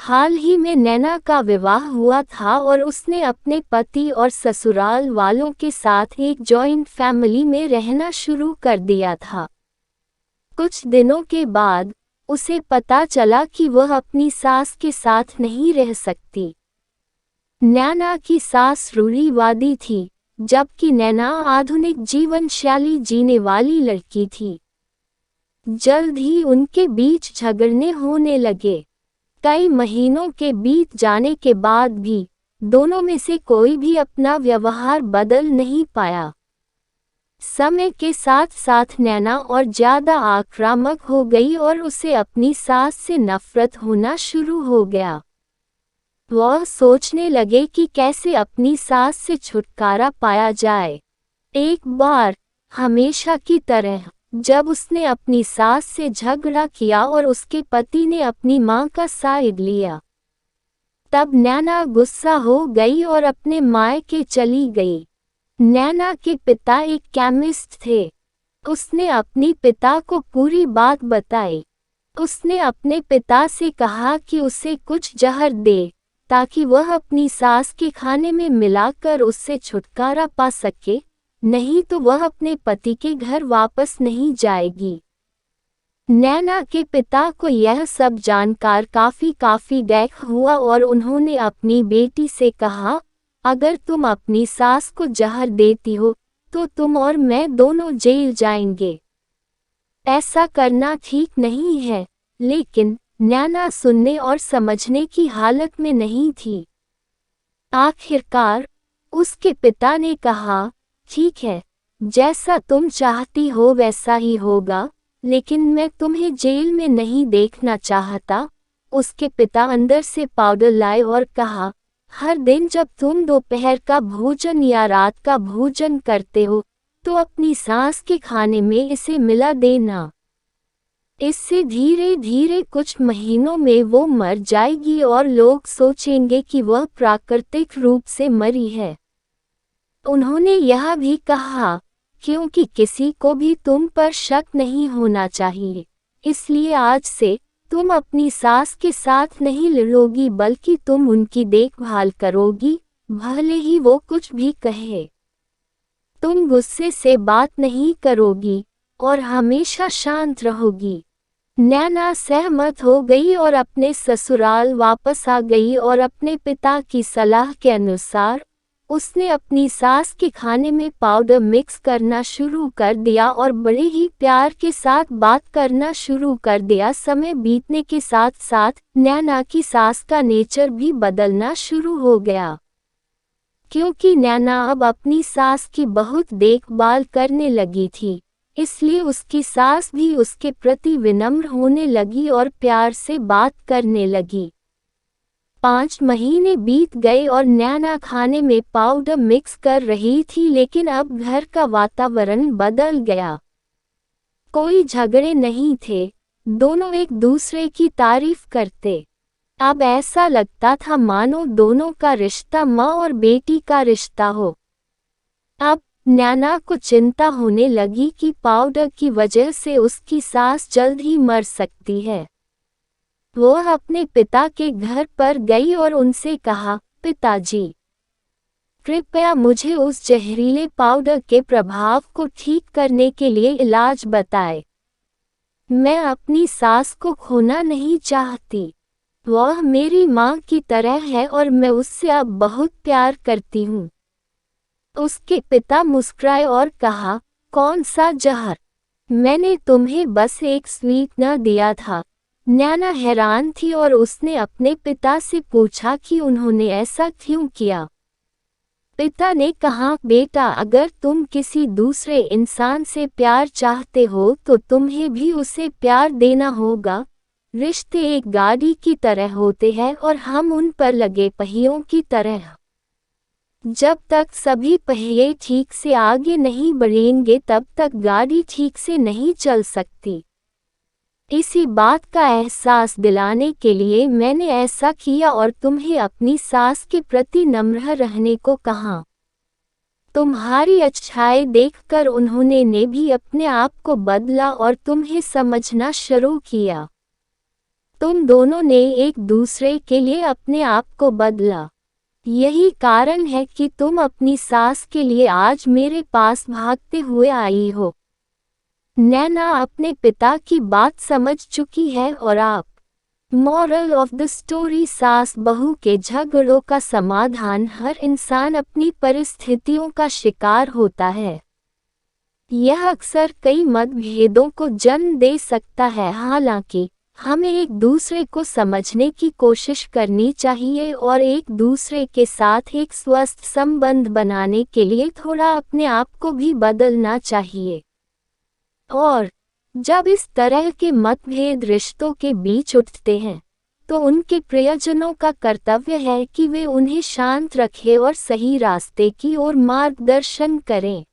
हाल ही में नैना का विवाह हुआ था और उसने अपने पति और ससुराल वालों के साथ एक जॉइंट फैमिली में रहना शुरू कर दिया था। कुछ दिनों के बाद उसे पता चला कि वह अपनी सास के साथ नहीं रह सकती। नैना की सास रूढ़िवादी थी, जबकि नैना आधुनिक जीवन शैली जीने वाली लड़की थी। जल्द ही उनके बीच झगड़ने होने लगे। कई महीनों के बीत जाने के बाद भी दोनों में से कोई भी अपना व्यवहार बदल नहीं पाया। समय के साथ साथ नैना और ज्यादा आक्रामक हो गई और उसे अपनी सास से नफरत होना शुरू हो गया। वह सोचने लगे कि कैसे अपनी सास से छुटकारा पाया जाए। एक बार हमेशा की तरह जब उसने अपनी सास से झगड़ा किया और उसके पति ने अपनी मां का साइड लिया, तब नैना गुस्सा हो गई और अपने मायके चली गई। नैना के पिता एक केमिस्ट थे। उसने अपने पिता को पूरी बात बताई। उसने अपने पिता से कहा कि उसे कुछ जहर दे ताकि वह अपनी सास के खाने में मिलाकर उससे छुटकारा पा सके, नहीं तो वह अपने पति के घर वापस नहीं जाएगी। नैना के पिता को यह सब जानकर काफी दुख हुआ और उन्होंने अपनी बेटी से कहा, अगर तुम अपनी सास को जहर देती हो तो तुम और मैं दोनों जेल जाएंगे। ऐसा करना ठीक नहीं है। लेकिन नैना सुनने और समझने की हालत में नहीं थी। आखिरकार उसके पिता ने कहा, ठीक है, जैसा तुम चाहती हो वैसा ही होगा, लेकिन मैं तुम्हें जेल में नहीं देखना चाहता। उसके पिता अंदर से पाउडर लाए और कहा, हर दिन जब तुम दोपहर का भोजन या रात का भोजन करते हो तो अपनी सास के खाने में इसे मिला देना। इससे धीरे धीरे कुछ महीनों में वो मर जाएगी और लोग सोचेंगे कि वह प्राकृतिक रूप से मरी है। उन्होंने यह भी कहा, क्योंकि किसी को भी तुम पर शक नहीं होना चाहिए, इसलिए आज से तुम अपनी सास के साथ नहीं लड़ोगी बल्कि तुम उनकी देखभाल करोगी, भले ही वो कुछ भी कहे। तुम गुस्से से बात नहीं करोगी और हमेशा शांत रहोगी। नैना सहमत हो गई और अपने ससुराल वापस आ गई और अपने पिता की सलाह के अनुसार उसने अपनी सास के खाने में पाउडर मिक्स करना शुरू कर दिया और बड़े ही प्यार के साथ बात करना शुरू कर दिया। समय बीतने के साथ साथ नैना की सास का नेचर भी बदलना शुरू हो गया, क्योंकि नैना अब अपनी सास की बहुत देखभाल करने लगी थी, इसलिए उसकी सास भी उसके प्रति विनम्र होने लगी और प्यार से बात करने लगी। 5 महीने बीत गए और नैना खाने में पाउडर मिक्स कर रही थी, लेकिन अब घर का वातावरण बदल गया। कोई झगड़े नहीं थे, दोनों एक दूसरे की तारीफ करते। अब ऐसा लगता था मानो दोनों का रिश्ता माँ और बेटी का रिश्ता हो। अब नैना को चिंता होने लगी कि पाउडर की वजह से उसकी सास जल्द ही मर सकती है। वह अपने पिता के घर पर गई और उनसे कहा, पिताजी, कृपया मुझे उस जहरीले पाउडर के प्रभाव को ठीक करने के लिए इलाज बताएं। मैं अपनी सास को खोना नहीं चाहती। वह मेरी माँ की तरह है और मैं उससे अब बहुत प्यार करती हूँ। उसके पिता मुस्कुराए और कहा, कौन सा जहर? मैंने तुम्हें बस एक स्वीटनर दिया था। नैना हैरान थी और उसने अपने पिता से पूछा कि उन्होंने ऐसा क्यों किया। पिता ने कहा, बेटा, अगर तुम किसी दूसरे इंसान से प्यार चाहते हो तो तुम्हें भी उसे प्यार देना होगा। रिश्ते एक गाड़ी की तरह होते हैं और हम उन पर लगे पहियों की तरह। जब तक सभी पहिए ठीक से आगे नहीं बढ़ेंगे तब तक गाड़ी ठीक से नहीं चल सकती। इसी बात का एहसास दिलाने के लिए मैंने ऐसा किया और तुम्हें अपनी सास के प्रति नम्र रहने को कहा। तुम्हारी अच्छाई देखकर उन्होंने ने भी अपने आप को बदला और तुम्हें समझना शुरू किया। तुम दोनों ने एक दूसरे के लिए अपने आप को बदला। यही कारण है कि तुम अपनी सास के लिए आज मेरे पास भागते हुए आई हो। नैना अपने पिता की बात समझ चुकी है और आप। मॉरल ऑफ द स्टोरी, सास बहू के झगड़ों का समाधान हर इंसान अपनी परिस्थितियों का शिकार होता है। यह अक्सर कई मतभेदों को जन्म दे सकता है। हालांकि हमें एक दूसरे को समझने की कोशिश करनी चाहिए और एक दूसरे के साथ एक स्वस्थ संबंध बनाने के लिए थोड़ा अपने आप को भी बदलना चाहिए। और जब इस तरह के मतभेद रिश्तों के बीच उठते हैं, तो उनके प्रियजनों का कर्तव्य है कि वे उन्हें शांत रखें और सही रास्ते की ओर मार्गदर्शन करें।